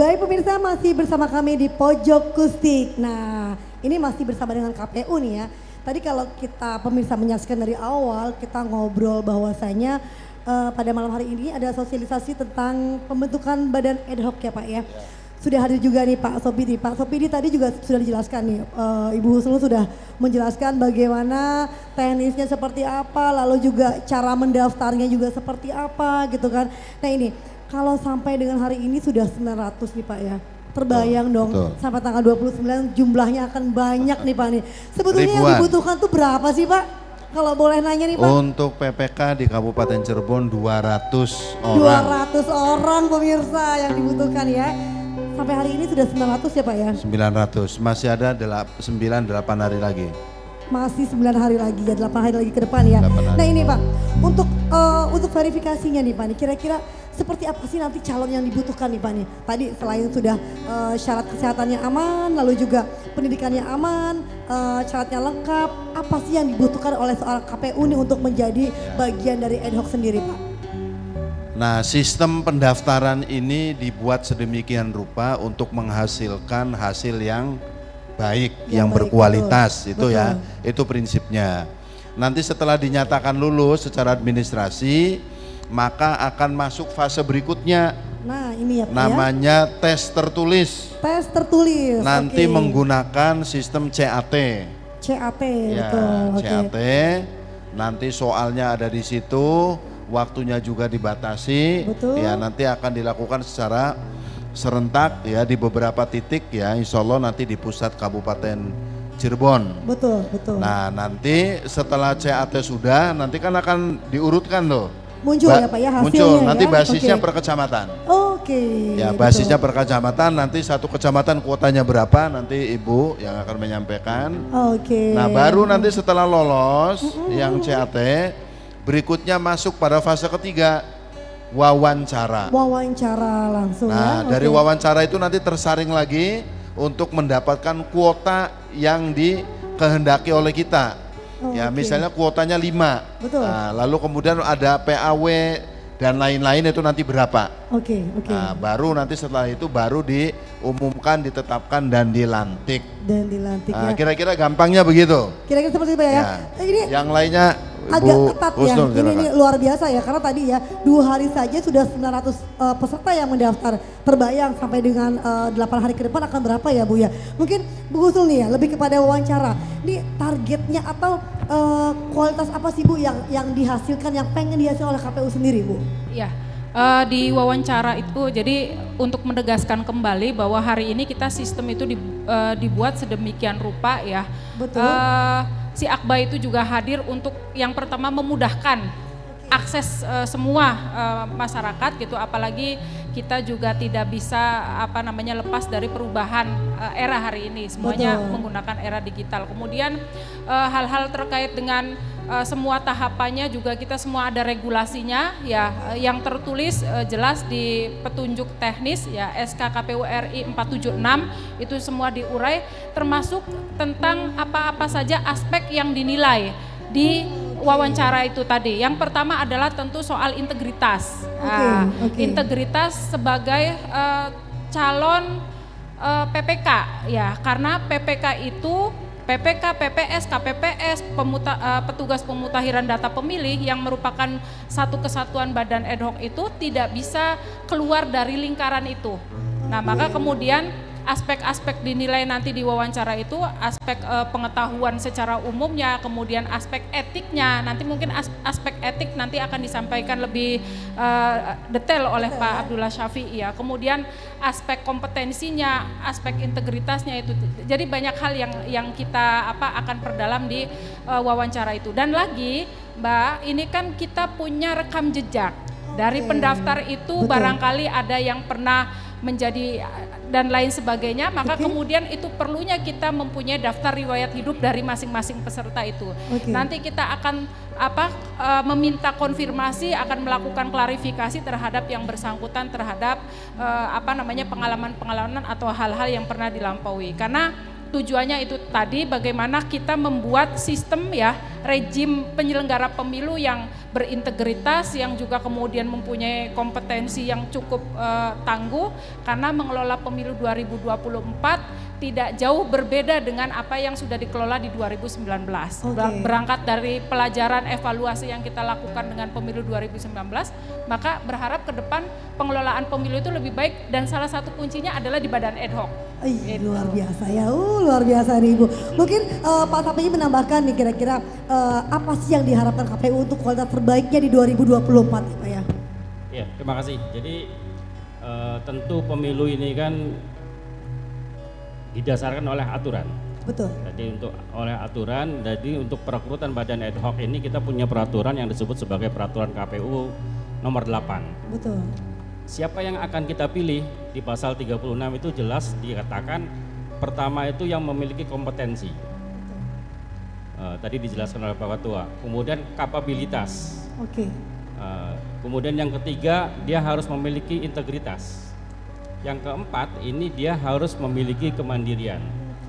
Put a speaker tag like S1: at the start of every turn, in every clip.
S1: Baik pemirsa, masih bersama kami di Pojok Kustik. Nah, ini masih bersama dengan KPU nih ya. Tadi kalau kita pemirsa menyaksikan dari awal, kita ngobrol bahwasanya pada malam hari ini ada sosialisasi tentang pembentukan badan ad hoc ya Pak ya. Sudah hadir juga nih Pak Sopidi. Pak Sopidi tadi juga sudah dijelaskan nih, Ibu Husnul sudah menjelaskan bagaimana teknisnya seperti apa, lalu juga cara mendaftarnya juga seperti apa gitu kan. Nah ini, kalau sampai dengan hari ini sudah 900 nih Pak ya. Terbayang dong sampai tanggal 29 jumlahnya akan banyak nih Pak nih. Sebetulnya yang dibutuhkan tuh berapa sih Pak? Kalau boleh nanya nih Pak.
S2: Untuk PPK di Kabupaten Cirebon 200 orang.
S1: 200 orang pemirsa yang dibutuhkan ya. Sampai hari ini sudah 900 ya Pak ya?
S2: 900, masih ada 8 hari lagi.
S1: Masih 9 hari lagi ya, 8 hari lagi ke depan ya. Nah ini Pak, untuk verifikasinya nih Pak nih, kira-kira seperti apa sih nanti calon yang dibutuhkan nih Pak nih? Tadi selain sudah syarat kesehatannya aman, lalu juga pendidikannya aman, syaratnya lengkap, apa sih yang dibutuhkan oleh seorang KPU nih untuk menjadi bagian dari ad hoc sendiri Pak?
S2: Nah, sistem pendaftaran ini dibuat sedemikian rupa untuk menghasilkan hasil yang baik, yang berkualitas, itu ya, itu prinsipnya. Nanti setelah dinyatakan lulus secara administrasi, maka akan masuk fase berikutnya.
S1: Nah, ini ya Pak
S2: namanya tes tertulis.
S1: Tes tertulis.
S2: Nanti menggunakan sistem CAT.
S1: CAT,
S2: ya,
S1: betul.
S2: CAT. Nanti soalnya ada di situ. Waktunya juga dibatasi, ya nanti akan dilakukan secara serentak ya di beberapa titik ya, insya Allah nanti di pusat Kabupaten Cirebon.
S1: Betul, betul.
S2: Nah nanti setelah CAT sudah, nanti kan akan diurutkan loh.
S1: Muncul ya Pak ya hasilnya.
S2: Muncul, nanti
S1: ya?
S2: basisnya per kecamatan.
S1: Oke.
S2: Ya basisnya per kecamatan, nanti satu kecamatan kuotanya berapa, nanti Ibu yang akan menyampaikan.
S1: Oke.
S2: Nah baru nanti setelah lolos yang CAT, berikutnya masuk pada fase ketiga, wawancara.
S1: Wawancara langsung ya.
S2: Nah dari wawancara itu nanti tersaring lagi untuk mendapatkan kuota yang dikehendaki oleh kita. Ya misalnya kuotanya 5.
S1: Betul.
S2: Nah, lalu kemudian ada PAW dan lain-lain itu nanti berapa. Nah baru nanti setelah itu baru diumumkan, ditetapkan dan dilantik. Nah, kira-kira gampangnya begitu.
S1: Kira-kira seperti itu ya.
S2: Ini yang lainnya
S1: agak ketat ya, ini luar biasa ya, karena tadi ya 2 hari saja sudah 900 peserta yang mendaftar. Terbayang sampai dengan 8 hari ke depan akan berapa ya Bu ya. Mungkin Bu Husnul nih ya, lebih kepada wawancara. Ini targetnya atau kualitas apa sih Bu yang dihasilkan, yang pengen dihasilkan oleh KPU sendiri Bu?
S3: Iya, di wawancara itu jadi untuk menegaskan kembali bahwa hari ini kita sistem itu dibuat sedemikian rupa ya.
S1: Betul.
S3: Si Akba itu juga hadir untuk yang pertama memudahkan akses semua masyarakat gitu, apalagi kita juga tidak bisa lepas dari perubahan era hari ini, semuanya menggunakan era digital. Kemudian hal-hal terkait dengan semua tahapannya juga kita semua ada regulasinya ya, yang tertulis jelas di petunjuk teknis ya SK KPU RI 476 itu semua diurai, termasuk tentang apa-apa saja aspek yang dinilai di wawancara itu tadi. Yang pertama adalah tentu soal integritas. Integritas sebagai calon PPK ya, karena PPK itu PPK, PPS, KPPS, petugas pemutahiran data pemilih yang merupakan satu kesatuan badan ad hoc itu tidak bisa keluar dari lingkaran itu. Nah maka kemudian aspek-aspek dinilai nanti di wawancara itu aspek pengetahuan secara umumnya, kemudian aspek etiknya, nanti mungkin aspek etik nanti akan disampaikan lebih detail oleh Pak Abdullah Syafi'i ya. Kemudian aspek kompetensinya, aspek integritasnya itu. Jadi banyak hal yang kita akan perdalam di wawancara itu. Dan lagi Mbak, ini kan kita punya rekam jejak. Dari pendaftar itu barangkali ada yang pernah menjadi dan lain sebagainya, maka kemudian itu perlunya kita mempunyai daftar riwayat hidup dari masing-masing peserta itu. Nanti kita akan meminta konfirmasi, akan melakukan klarifikasi terhadap yang bersangkutan terhadap pengalaman-pengalaman atau hal-hal yang pernah dilampaui. Karena tujuannya itu tadi bagaimana kita membuat sistem ya rejim penyelenggara pemilu yang berintegritas, yang juga kemudian mempunyai kompetensi yang cukup tangguh, karena mengelola pemilu 2024 tidak jauh berbeda dengan apa yang sudah dikelola di 2019. Berangkat dari pelajaran evaluasi yang kita lakukan dengan pemilu 2019, maka berharap ke depan pengelolaan pemilu itu lebih baik, dan salah satu kuncinya adalah di badan ad hoc.
S1: Luar biasa ya, luar biasa nih Ibu. Mungkin Pak Sapi'i menambahkan nih kira-kira apa sih yang diharapkan KPU untuk kualitas terbaiknya di 2024 ya Pak ya?
S4: Ya, terima kasih. Jadi tentu pemilu ini kan didasarkan oleh aturan.
S1: Betul.
S4: Jadi oleh aturan, jadi untuk perekrutan badan ad hoc ini kita punya peraturan yang disebut sebagai peraturan KPU nomor 8.
S1: Betul.
S4: Siapa yang akan kita pilih di pasal 36 itu jelas dikatakan pertama itu yang memiliki kompetensi. Tadi dijelaskan oleh Pak Ketua. Kemudian kapabilitas. Kemudian yang ketiga dia harus memiliki integritas. Yang keempat ini dia harus memiliki kemandirian.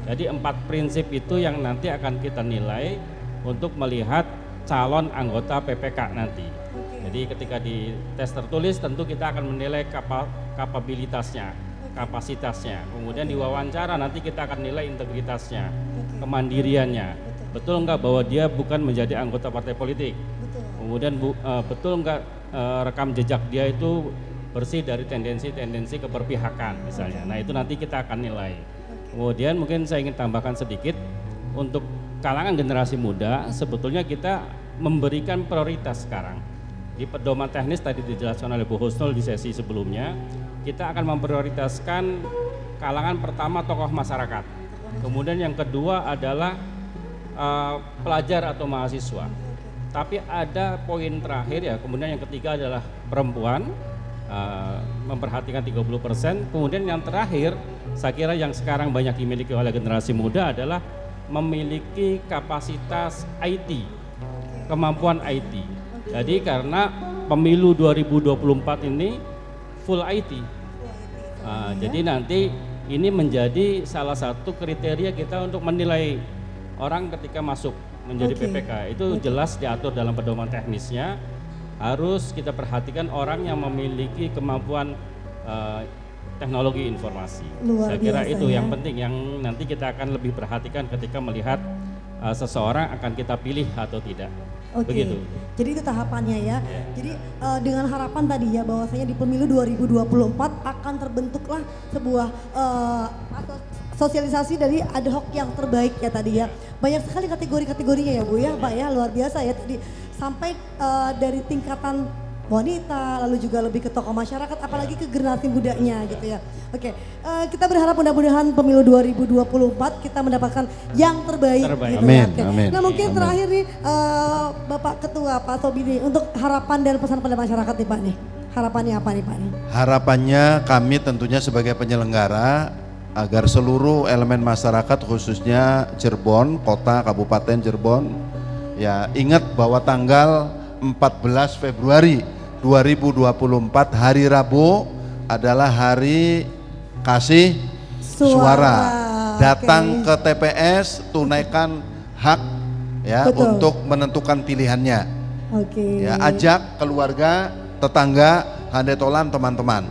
S4: Jadi 4 prinsip itu yang nanti akan kita nilai untuk melihat calon anggota PPK nanti. Jadi ketika di tes tertulis tentu kita akan menilai kapabilitasnya, kapasitasnya. Kemudian di wawancara nanti kita akan nilai integritasnya, kemandiriannya. Betul enggak bahwa dia bukan menjadi anggota partai politik? Kemudian betul enggak rekam jejak dia itu bersih dari tendensi-tendensi keberpihakan misalnya. Nah itu nanti kita akan nilai. Kemudian mungkin saya ingin tambahkan sedikit, untuk kalangan generasi muda sebetulnya kita memberikan prioritas sekarang. Di pedoman teknis tadi dijelaskan oleh Bu Husnul di sesi sebelumnya, kita akan memprioritaskan kalangan pertama tokoh masyarakat. Kemudian yang kedua adalah pelajar atau mahasiswa. Tapi ada poin terakhir ya, kemudian yang ketiga adalah perempuan, memperhatikan 30%. Kemudian yang terakhir, saya kira yang sekarang banyak dimiliki oleh generasi muda adalah memiliki kapasitas IT, kemampuan IT. Jadi karena pemilu 2024 ini full IT. Jadi nanti ini menjadi salah satu kriteria kita untuk menilai orang ketika masuk menjadi PPK. Itu jelas diatur dalam pedoman teknisnya. Harus kita perhatikan orang yang memiliki kemampuan teknologi informasi. Saya kira itu yang penting, yang nanti kita akan lebih perhatikan ketika melihat seseorang akan kita pilih atau tidak. Begitu.
S1: Jadi itu tahapannya ya. Jadi dengan harapan tadi ya bahwasanya di pemilu 2024 akan terbentuklah sebuah sosialisasi dari ad hoc yang terbaik ya tadi ya. Banyak sekali kategori-kategorinya ya Bu ya, Pak ya, luar biasa ya tadi. Sampai dari tingkatan wanita, lalu juga lebih ke tokoh masyarakat, apalagi ke generasi mudanya gitu ya. Kita berharap mudah-mudahan pemilu 2024 kita mendapatkan yang terbaik. Gitu
S2: amin,
S1: ya.
S2: amin.
S1: Nah mungkin terakhir nih Bapak Ketua Pak Sobini, untuk harapan dan pesan pada masyarakat nih Pak nih. Harapannya apa nih Pak nih? Harapannya
S2: kami tentunya sebagai penyelenggara agar seluruh elemen masyarakat khususnya Cirebon, kota Kabupaten Cirebon, ya ingat bahwa tanggal 14 Februari 2024 hari Rabu adalah hari kasih suara. Datang ke TPS, tunaikan hak ya untuk menentukan pilihannya. Ya, ajak keluarga, tetangga, handetolan, teman-teman.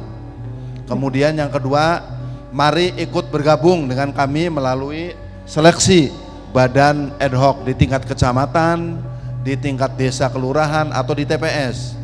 S2: Kemudian yang kedua, mari ikut bergabung dengan kami melalui seleksi badan ad hoc di tingkat kecamatan, di tingkat desa kelurahan atau di TPS.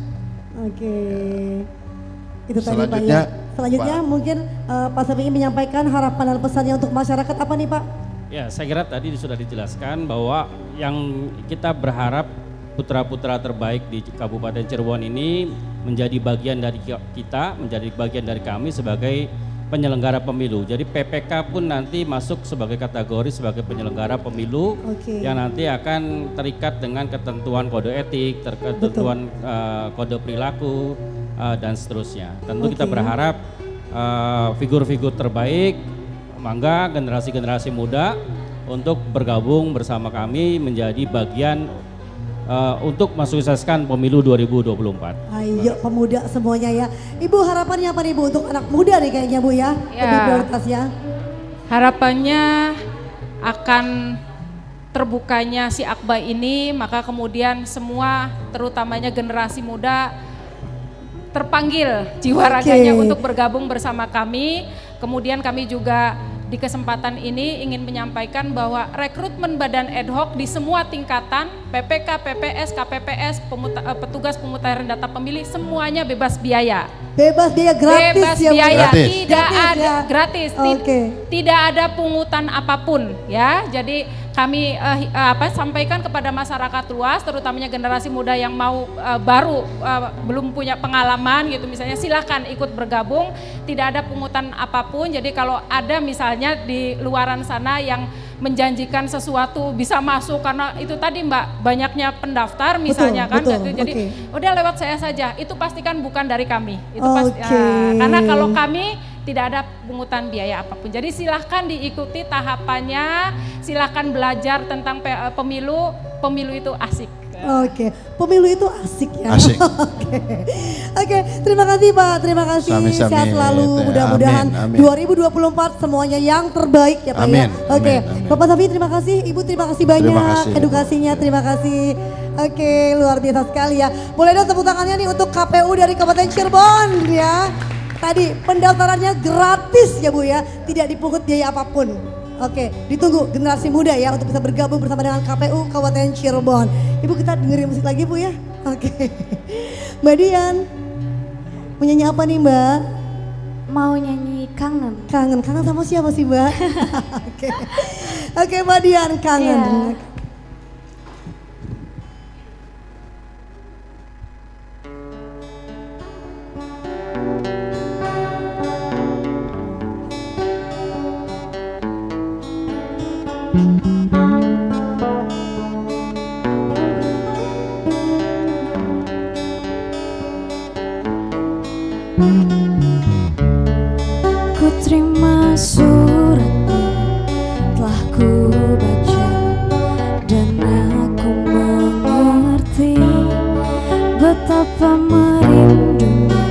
S2: Itu tadi
S1: selanjutnya, Pak ya. Selanjutnya Pak, mungkin Pak Sapi'i menyampaikan harapan dan pesannya untuk masyarakat apa nih Pak?
S4: Ya, saya kira tadi sudah dijelaskan bahwa yang kita berharap putra-putra terbaik di Kabupaten Cirebon ini menjadi bagian dari kita, menjadi bagian dari kami sebagai penyelenggara pemilu. Jadi PPK pun nanti masuk sebagai kategori sebagai penyelenggara pemilu yang nanti akan terikat dengan ketentuan kode etik, ketentuan kode perilaku dan seterusnya. Tentu kita berharap figur-figur terbaik, mangga generasi-generasi muda untuk bergabung bersama kami menjadi bagian untuk mensukseskan pemilu 2024.
S1: Ayo pemuda semuanya ya. Ibu harapannya apa nih Bu untuk anak muda nih kayaknya Bu ya? Lebih prioritas ya.
S3: Harapannya akan terbukanya si Akbai ini, maka kemudian semua terutamanya generasi muda terpanggil jiwa raganya untuk bergabung bersama kami. Kemudian kami juga di kesempatan ini ingin menyampaikan bahwa rekrutmen badan ad hoc di semua tingkatan, PPK, PPS, KPPS, petugas pemutahiran data pemilih semuanya bebas biaya.
S1: Bebas biaya, gratis
S3: Bebas
S1: ya Bu?
S3: biaya,
S2: Gratis.
S3: tidak
S1: Gratis
S3: ada
S1: ya?
S3: gratis, tidak ada pungutan apapun ya. Jadi kami sampaikan kepada masyarakat luas, terutamanya generasi muda yang mau baru belum punya pengalaman gitu, misalnya silahkan ikut bergabung, tidak ada pungutan apapun. Jadi kalau ada misalnya di luaran sana yang menjanjikan sesuatu bisa masuk karena itu tadi Mbak banyaknya pendaftar misalnya
S1: betul,
S3: jadi udah lewat saya saja, itu pastikan bukan dari kami, itu
S1: Oke.
S3: karena kalau kami tidak ada pungutan biaya apapun. Jadi silahkan diikuti tahapannya, silahkan belajar tentang pemilu itu asik.
S1: Oke, pemilu itu asik ya.
S2: Asik.
S1: Oke, terima kasih Pak, terima kasih.
S2: Sami-sami.
S1: Sehat selalu, mudah-mudahan
S2: Amin, amin.
S1: 2024 semuanya yang terbaik ya Pak
S2: Amin,
S1: ya. Oke,
S2: amin, amin.
S1: Bapak Safi terima kasih, Ibu terima kasih banyak
S2: Terima kasih,
S1: edukasinya,
S2: Ibu.
S1: terima kasih. Oke, luar biasa sekali ya. Boleh dong tepuk tangannya nih untuk KPU dari Kabupaten Cirebon ya. Tadi pendaftarannya gratis ya Bu ya, tidak dipungut biaya apapun. Oke, ditunggu generasi muda ya untuk bisa bergabung bersama dengan KPU Kabupaten Cirebon. Ibu kita dengerin musik lagi Bu ya. Oke. Mbak Dian, mau nyanyi apa nih Mbak?
S5: Mau nyanyi Kangen.
S1: Kangen sama siapa sih Mbak? Oke. Oke Mbak Dian, Kangen.
S5: Iya. Ku terima suratmu, telah ku baca dan aku mengerti betapa merindunya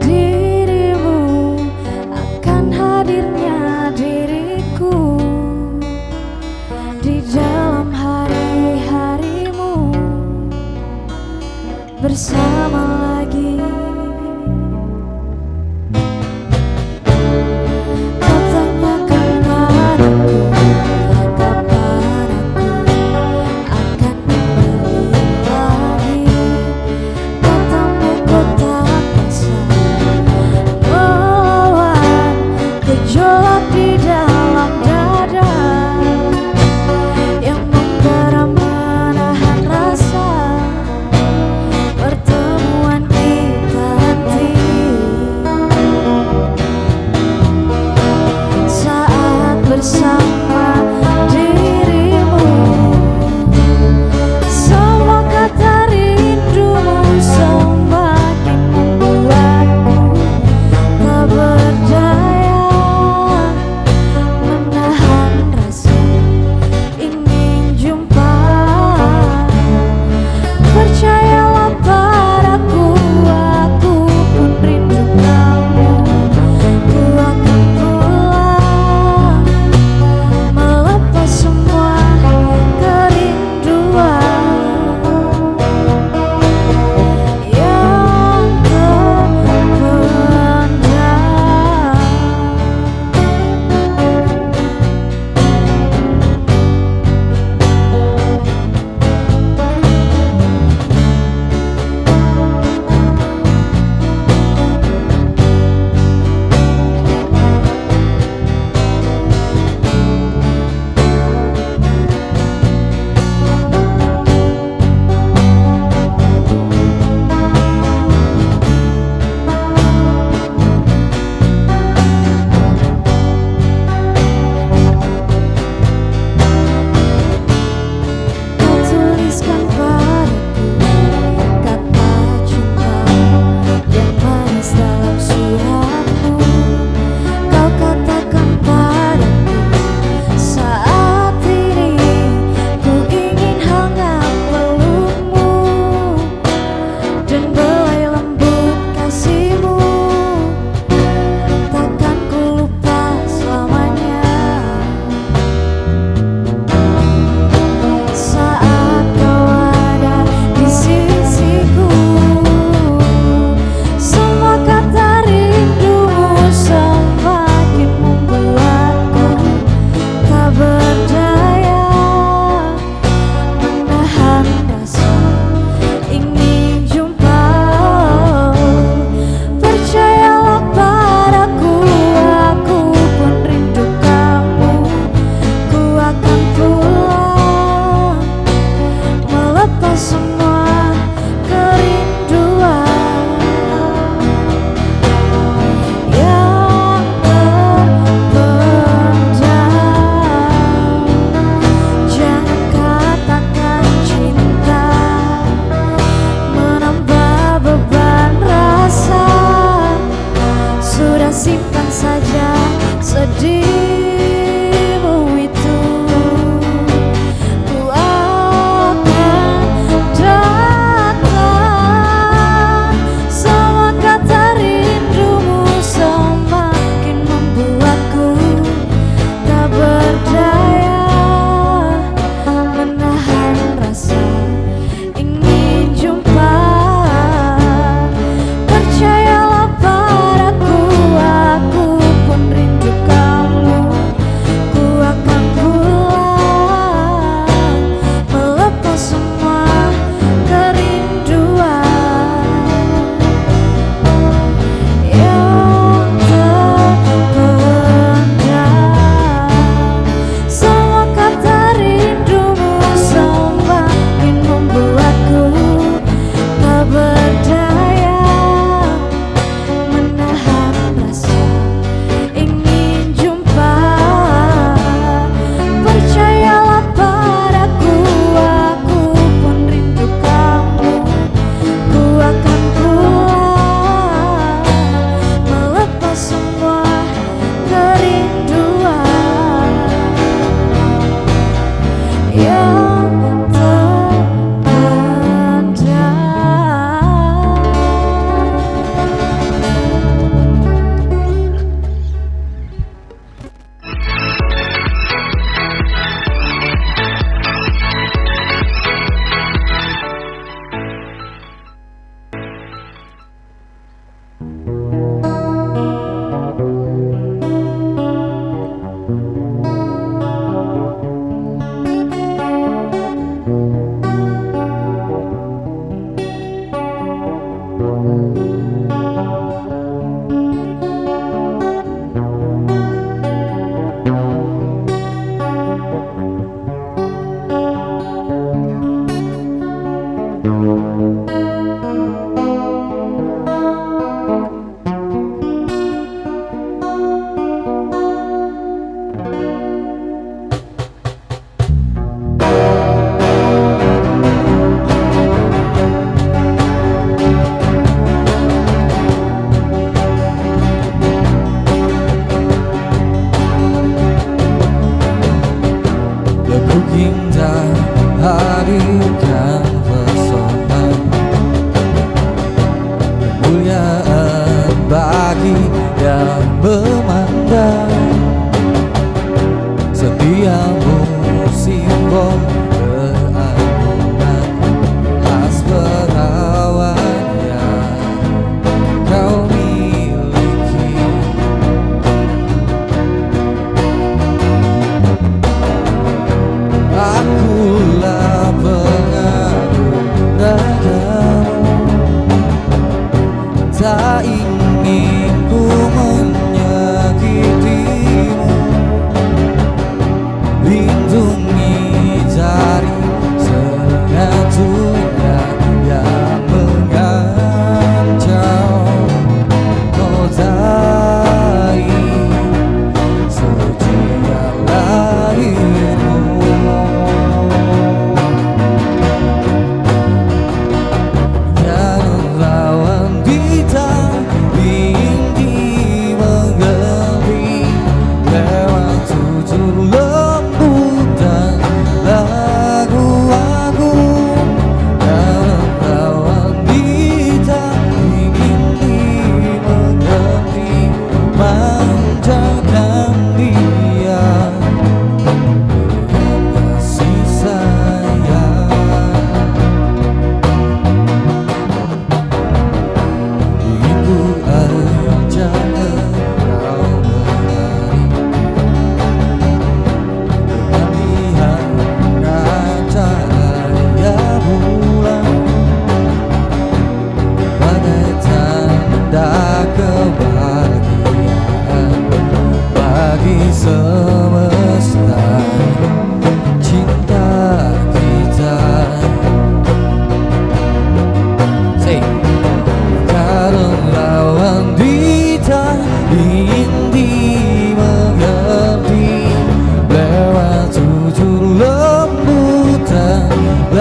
S5: dirimu, akan hadirnya diriku di dalam hari-harimu bersama lagi. Bertemu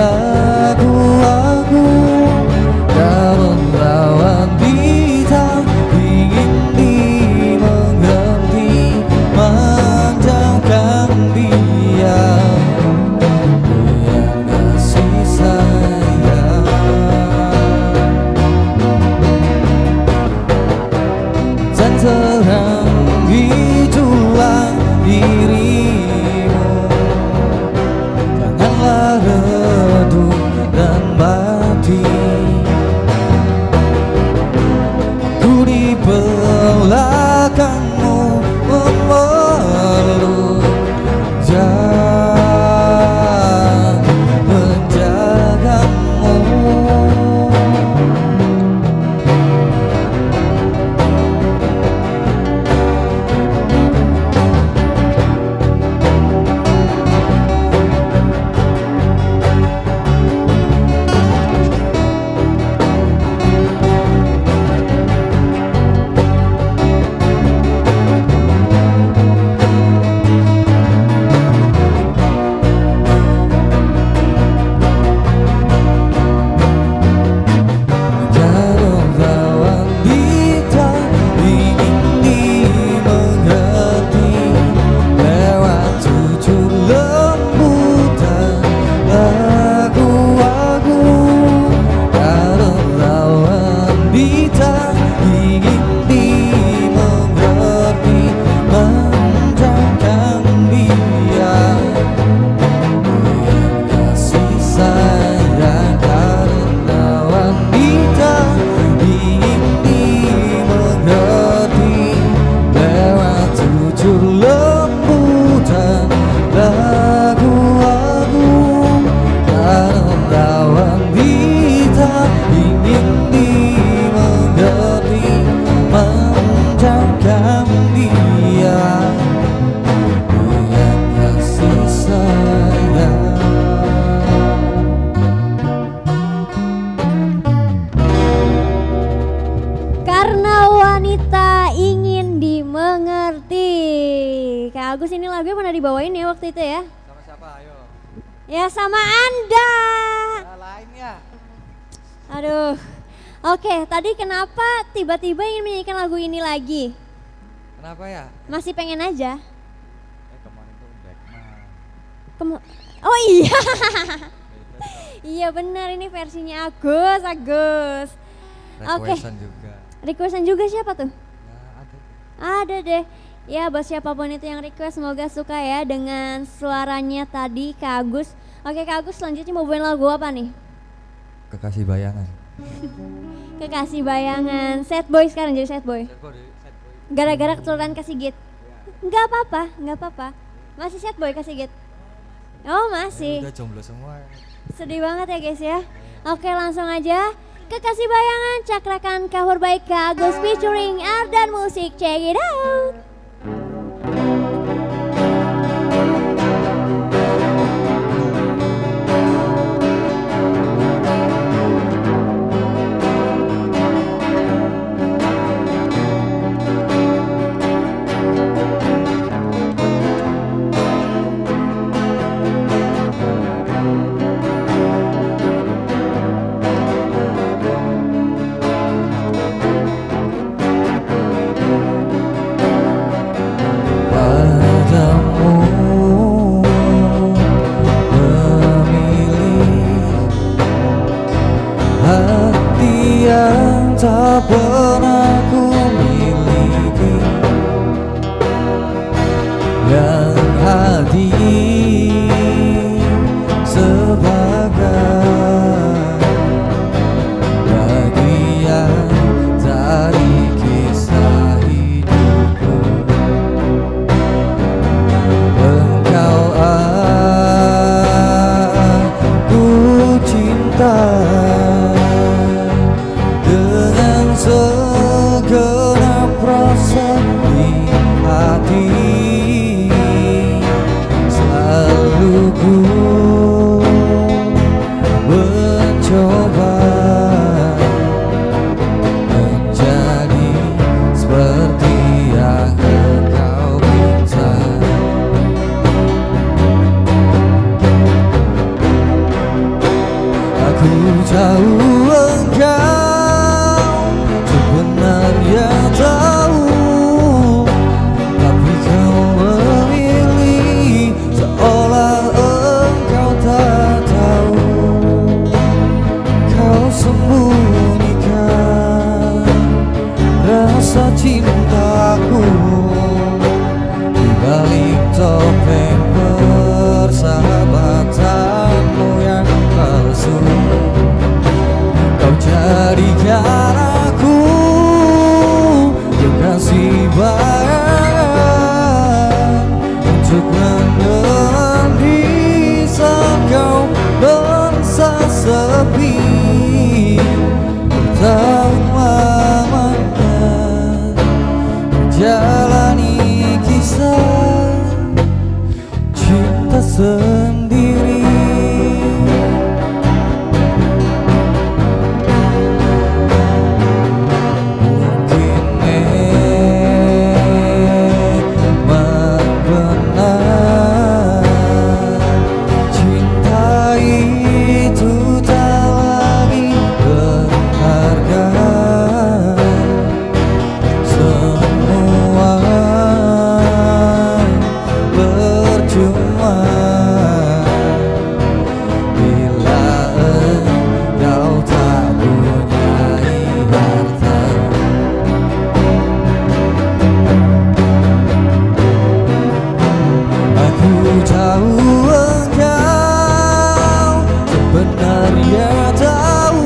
S6: lagu aku kau melawan bintang ingin dimengerti menjauhkan dia yang kasih sayang dan terang itulah dirimu janganlah redup dan mati aku di belakangmu memeluk dan menjagamu
S5: Agus ini lagunya pernah dibawain ya waktu itu ya? Sama siapa? Ayo. Ya sama Anda. Ya lainnya. Aduh. Oke, tadi kenapa tiba-tiba ingin menyanyikan lagu ini lagi?
S6: Kenapa ya?
S5: Masih pengen aja.
S6: Kemarin tuh
S5: Oh iya. Iya benar, ini versinya Agus. Oke. Requestan juga siapa tuh?
S6: Ya,
S5: ada deh. Ya buat siapapun itu yang request semoga suka ya dengan suaranya tadi Kak Agus. Oke Kak Agus, selanjutnya mau bawain lagu apa nih?
S6: Kekasih Bayangan.
S5: Kekasih Bayangan. Sad boy sekarang jadi sad boy. Gara-gara keturunan Kak Sigit. Enggak apa-apa. Masih sad boy Kak Sigit. Oh masih.
S6: Udah jomblo semua.
S5: Sedih banget ya guys ya. Oke langsung aja. Kekasih Bayangan, cakrakan kahur baik Kak Agus featuring Ardan Musik. Check it out.
S6: Tak pernah ku miliki yang hadir sebagai bagian dari kisah hidupku. Engkau aku cinta segenap rasa di hati, selalu ku mencoba menjadi seperti yang engkau minta. Aku tahu engkau sebenarnya tahu, tapi kau memilih seolah engkau tak tahu. Kau sembunyikan rasa cintaku di balik topeng persahabatanmu yang palsu. Kau jadikan aku kekasih bayangan untuk menelan di saat kau merasa sepi. Bertahun lamanya menjalani kisah cinta sendiri. Mungkin memang benar cinta itu tak lagi berharga. Semua percuma bila engkau tak punyai harta. Aku tahu engkau sebenarnya tahu,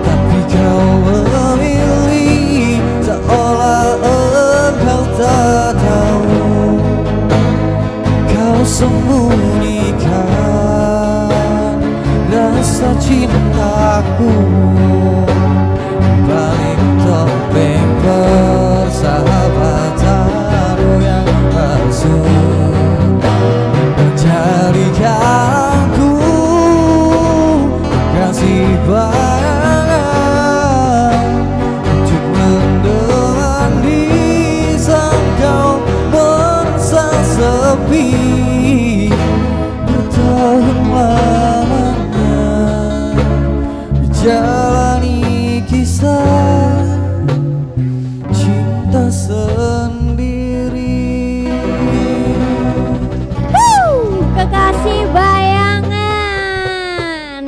S6: tapi kau memilih seolah engkau tak tahu. Kau sembunyikan rasa cintaku balik topeng persahabatanmu yang palsu. Menjadikan aku kasih bayangan untuk mendelan di saat kau merasa sepi. Bertahun lamanya jalani kisah cinta sendiri.
S5: Kekasih bayangan.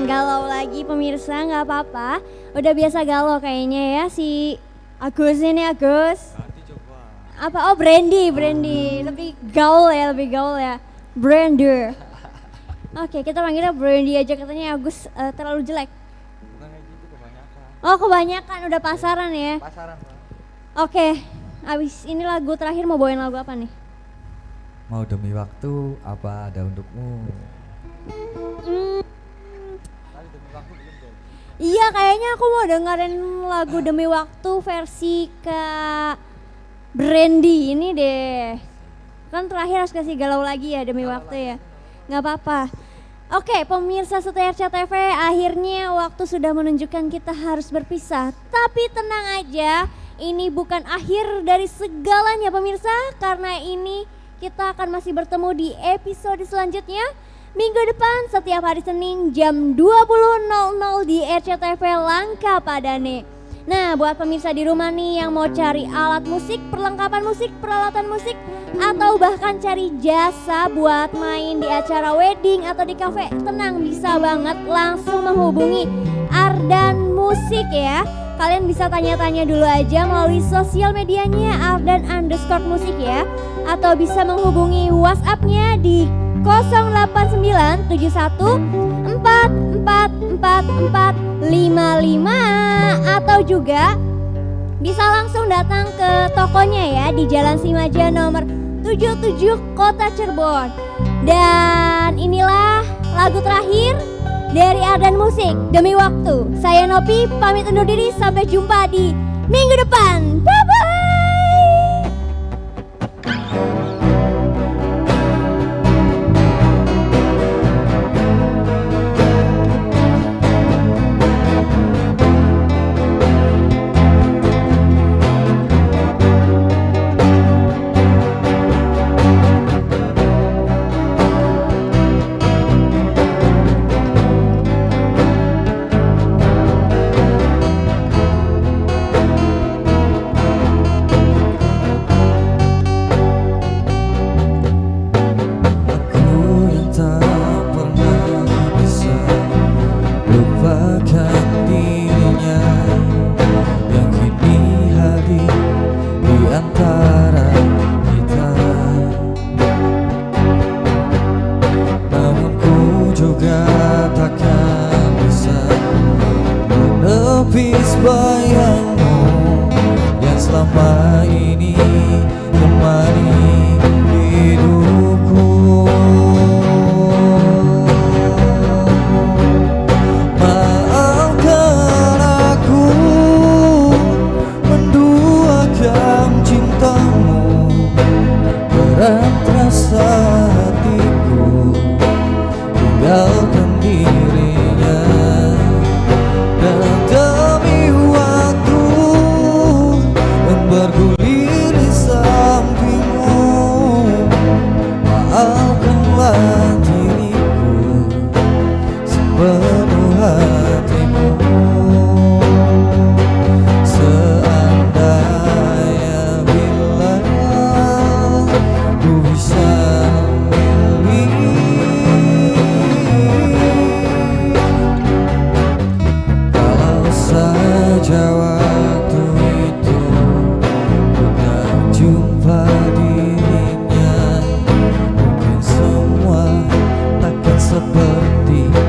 S5: Galau lagi pemirsa, nggak apa-apa. Udah biasa galau kayaknya ya si Agus ini. Agus. Apa? Oh Brandy. Lebih gaul ya. Brander. Oke, kita panggilnya Brandy aja, katanya Agus terlalu jelek. Oh kebanyakan, udah pasaran ya. Oke, abis ini lagu terakhir mau bawain lagu apa nih?
S6: Mau demi waktu, apa ada untukmu.
S5: Iya kayaknya aku mau dengerin lagu Demi Waktu versi Kak Brandy ini deh. Kan terakhir harus kasih galau lagi ya Demi Waktu ya. Gak apa-apa. Oke pemirsa setia RCTV, akhirnya waktu sudah menunjukkan kita harus berpisah. Tapi tenang aja, ini bukan akhir dari segalanya pemirsa. Karena ini kita akan masih bertemu di episode selanjutnya. Minggu depan setiap hari Senin jam 20.00 di RCTV Langka Padane. Nah buat pemirsa di rumah nih yang mau cari alat musik, perlengkapan musik, peralatan musik, atau bahkan cari jasa buat main di acara wedding atau di kafe, tenang, bisa banget langsung menghubungi Ardan Musik ya. Kalian bisa tanya-tanya dulu aja melalui sosial medianya Ardan_musik ya. Atau bisa menghubungi WhatsApp-nya di 08971444455, atau juga bisa langsung datang ke tokonya ya di Jalan Simaja nomor 77 Kota Cirebon. Dan inilah lagu terakhir dari Ardan Musik, Demi Waktu. Saya Nopi pamit undur diri, sampai jumpa di minggu depan. Bye bye.
S6: penuh hatimu. Seandainya bila ku bisa memilih, kalau saja waktu itu ku tak jumpa dirinya, mungkin semua takkan seperti ini.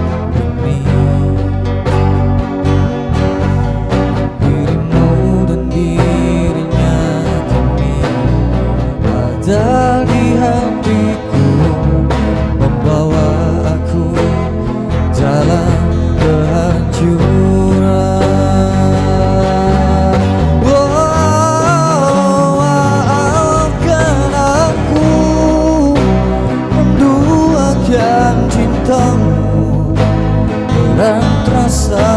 S6: Dirimu dan dirinya kini ada di hatiku, membawa aku jalan kehancuran. Oh, maafkan aku menduakan cintamu, berat rasa